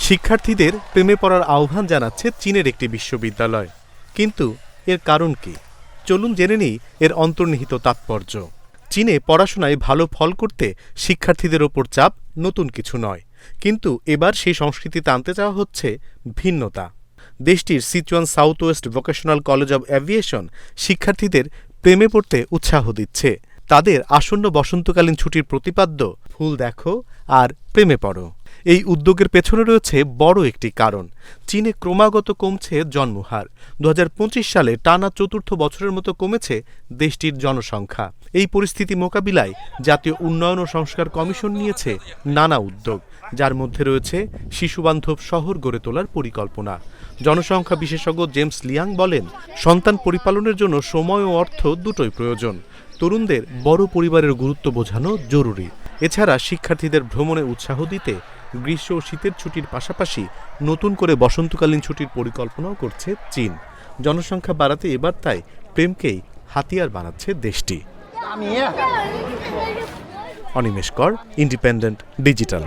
শিক্ষার্থীদের প্রেমে পড়ার আহ্বান জানাচ্ছে চীনের একটি বিশ্ববিদ্যালয়। কিন্তু এর কারণ কি? চলুন জেনে নিই এর অন্তর্নিহিত তাৎপর্য। চীনে পড়াশোনায় ভালো ফল করতে শিক্ষার্থীদের ওপর চাপ নতুন কিছু নয়, কিন্তু এবার সেই সংস্কৃতিতে আনতে চাওয়া হচ্ছে ভিন্নতা। দেশটির Sichuan south West vocational college of aviation শিক্ষার্থীদের প্রেমে পড়তে উৎসাহ দিচ্ছে। তাদের আসন্ন বসন্তকালীন ছুটির প্রতিপাদ্য ফুল দেখো আর প্রেমে পড়ো। এই উদ্যোগের পেছনে রয়েছে বড় একটি কারণ। চীনে ক্রমাগত কমছে জন্মহার। ২০২৫ সালে টানা চতুর্থ বছরের মতো কমেছে দেশটির জনসংখ্যা। এই পরিস্থিতি মোকাবিলায় জাতীয় উন্নয়ন ও সংস্কার কমিশন নিয়েছে নানা উদ্যোগ, যার মধ্যে রয়েছে শিশুবান্ধব শহর গড়ে তোলার পরিকল্পনা। জনসংখ্যা বিশেষজ্ঞ জেমস লিয়াং বলেন, সন্তান পরিপালনের জন্য সময় ও অর্থ দুটোই প্রয়োজন। তরুণদের বড় পরিবারের গুরুত্ব বোঝানো জরুরি। এছাড়া শিক্ষার্থীদের ভ্রমণে উৎসাহ দিতে গ্রীষ্ম ও শীতের ছুটির পাশাপাশি নতুন করে বসন্তকালীন ছুটির পরিকল্পনাও করছে চীন। জনসংখ্যা বাড়াতে এবার তাই প্রেমকেই হাতিয়ার বানাচ্ছে দেশটি। অনিমেষ কর, ইন্ডিপেন্ডেন্ট ডিজিটাল।